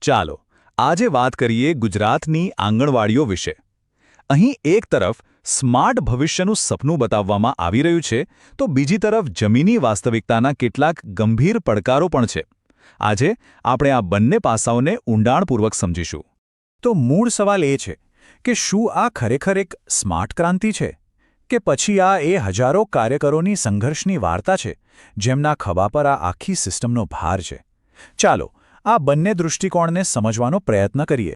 ચાલો આજે વાત કરીએ ગુજરાતની આંગણવાડીઓ વિશે. અહીં એક તરફ સ્માર્ટ ભવિષ્યનું સપનું બતાવવામાં આવી રહ્યું છે, તો બીજી તરફ જમીની વાસ્તવિકતાના કેટલાક ગંભીર પડકારો પણ છે. આજે આપણે આ બંને પાસાઓને ઊંડાણપૂર્વક સમજીશું. તો મૂળ સવાલ એ છે કે શું આ ખરેખર એક સ્માર્ટ ક્રાંતિ છે કે પછી આ એ હજારો કાર્યકરોની સંઘર્ષની વાર્તા છે જેમના ખભા પર આ આખી સિસ્ટમનો ભાર છે. ચાલો આ બંને દૃષ્ટિકોણને સમજવાનો પ્રયત્ન કરીએ.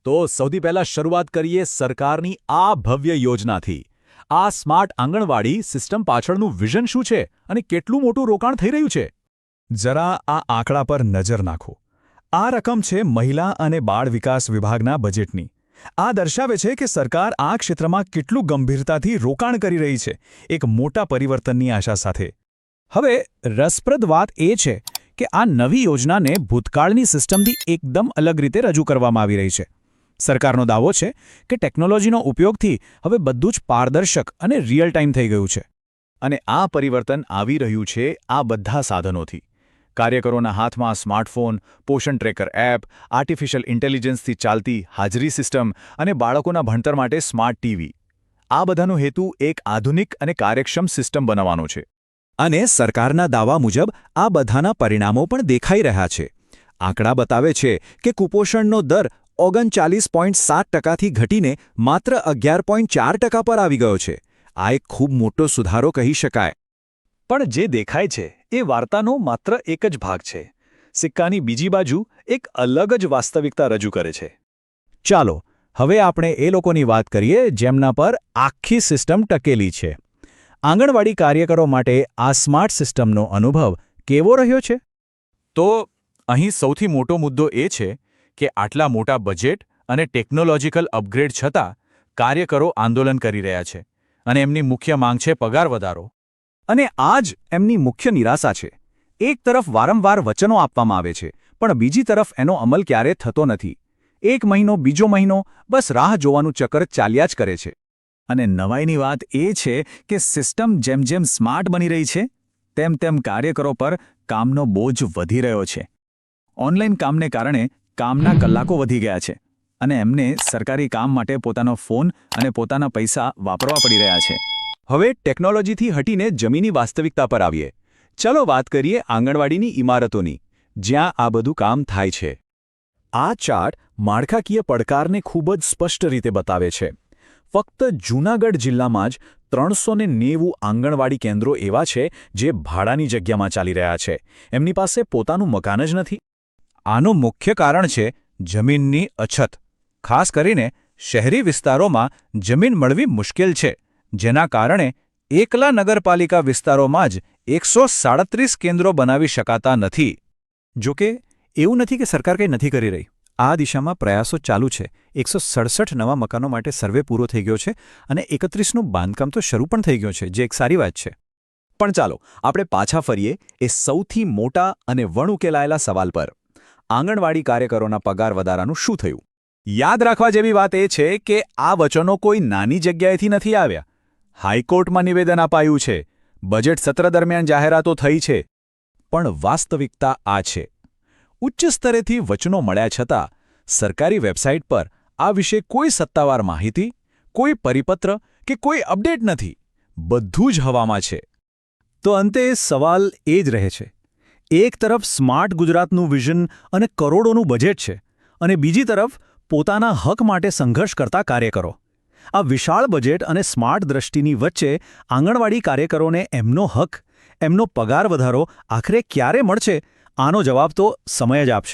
તો સૌથી પહેલા શરૂઆત કરીએ સરકારની આ ભવ્ય યોજનાથી. આ સ્માર્ટ આંગણવાડી સિસ્ટમ પાછળનું વિઝન શું છે અને કેટલું મોટું રોકાણ થઈ રહ્યું છે? જરા આ આંકડા પર નજર નાખો. આ રકમ છે મહિલા અને બાળ વિકાસ વિભાગના બજેટની. આ દર્શાવે છે કે સરકાર આ ક્ષેત્રમાં કેટલું ગંભીરતાથી રોકાણ કરી રહી છે, એક મોટા પરિવર્તનની આશા સાથે. હવે રસપ્રદ વાત એ છે કે આ નવી યોજનાને ભૂતકાળની સિસ્ટમથી એકદમ અલગ રીતે રજૂ કરવામાં આવી રહી છે. સરકારનો દાવો છે કે ટેકનોલોજીનો ઉપયોગથી હવે બધું જ પારદર્શક અને રિયલ ટાઈમ થઈ ગયું છે. અને આ પરિવર્તન આવી રહ્યું છે આ બધા સાધનોથી. કાર્યકરોના હાથમાં સ્માર્ટફોન, પોષણ ટ્રેકર એપ, આર્ટિફિશિયલ ઇન્ટેલિજન્સથી ચાલતી હાજરી સિસ્ટમ અને બાળકોના ભણતર માટે સ્માર્ટ ટીવી. આ બધાનો હેતુ એક આધુનિક અને કાર્યક્ષમ સિસ્ટમ બનાવવાનો છે. અને સરકારના દાવા મુજબ આ બધાના પરિણામો પણ દેખાઈ રહ્યા છે. આંકડા બતાવે છે કે કુપોષણનો દર 39.7%થી ઘટીને માત્ર 11.4% પર આવી ગયો છે. આ એક ખૂબ મોટો સુધારો કહી શકાય. પણ જે દેખાય છે એ વાર્તાનો માત્ર એક જ ભાગ છે. સિક્કાની બીજી બાજુ એક અલગ જ વાસ્તવિકતા રજૂ કરે છે. ચાલો હવે આપણે એ લોકોની વાત કરીએ જેમના પર આખી સિસ્ટમ ટકેલી છે. આંગણવાડી કાર્યકરો માટે આ સ્માર્ટ સિસ્ટમનો અનુભવ કેવો રહ્યો છે? તો અહીં સૌથી મોટો મુદ્દો એ છે કે આટલા મોટા બજેટ અને ટેકનોલોજીકલ અપગ્રેડ છતાં કાર્યકરો આંદોલન કરી રહ્યા છે અને એમની મુખ્ય માંગ છે પગાર વધારો. અને આ જ એમની મુખ્ય નિરાશા છે. એક તરફ વારંવાર વચનો આપવામાં આવે છે, પણ બીજી તરફ એનો અમલ ક્યારેય થતો નથી. એક મહિનો બીજો મહિનો બસ રાહ જોવાનું ચક્કર ચાલ્યા જ કરે છે. અને નવાઈની વાત એ છે કે સિસ્ટમ જેમ જેમ સ્માર્ટ બની રહી છે તેમ તેમ કાર્યકરો પર કામનો બોજ વધી રહ્યો છે. ઓનલાઈન કામને કારણે કામના કલાકો વધી ગયા છે અને એમને સરકારી કામ માટે પોતાનો ફોન અને પોતાના પૈસા વાપરવા પડી રહ્યા છે. હવે ટેકનોલોજીથી હટીને જમીની વાસ્તવિકતા પર આવીએ. ચલો વાત કરીએ આંગણવાડીની ઇમારતોની, જ્યાં આ બધું કામ થાય છે. આ ચાર્ટ માળખાકીય પડકારને ખૂબ જ સ્પષ્ટ રીતે બતાવે છે. ફક્ત જૂનાગઢ જિલ્લામાં જ 390 આંગણવાડી કેન્દ્રો એવા છે જે ભાડાની જગ્યામાં ચાલી રહ્યા છે. એમની પાસે પોતાનું મકાન જ નથી. આનું મુખ્ય કારણ છે જમીનની અછત. ખાસ કરીને શહેરી વિસ્તારોમાં જમીન મળવી મુશ્કેલ છે, જેના કારણે એકલા નગરપાલિકા વિસ્તારોમાં જ 137 કેન્દ્રો બનાવી શકાતા નથી. જોકે એવું નથી કે સરકાર કંઈ નથી કરી રહી. આ દિશામાં પ્રયાસો ચાલુ છે. 167 નવા મકાનો માટે સર્વે પૂરો થઈ ગયો છે અને 31નું બાંધકામ તો શરૂ પણ થઈ ગયું છે, જે એક સારી વાત છે. પણ ચાલો આપણે પાછા ફરીએ એ સૌથી મોટા અને વણઉકેલાયેલા સવાલ પર. આંગણવાડી કાર્યકરોના પગાર વધારાનું શું થયું? યાદ રાખવા જેવી વાત એ છે કે આ વચનો કોઈ નાની જગ્યાએથી નથી આવ્યા. હાઈકોર્ટમાં નિવેદન અપાયું છે, બજેટ સત્ર દરમિયાન જાહેરાતો થઈ છે. પણ વાસ્તવિકતા આ છે. ઉચ્ચ સ્તરેથી વચનો મળ્યા છતાં સરકારી વેબસાઇટ પર આ વિશે કોઈ સત્તાવાર માહિતી, કોઈ પરિપત્ર કે કોઈ અપડેટ નથી. બધું જ હવામાં છે. તો અંતે સવાલ એ જ રહે છે. એક તરફ સ્માર્ટ ગુજરાતનું વિઝન અને કરોડોનું બજેટ છે, અને બીજી તરફ પોતાના હક માટે સંઘર્ષ કરતા કાર્યકરો. આ વિશાળ બજેટ અને સ્માર્ટ દ્રષ્ટિની વચ્ચે આંગણવાડી કાર્યકરોને એમનો હક, એમનો પગાર વધારો આખરે ક્યારે મળશે, આનો જવાબ તો સમય જ આપશે.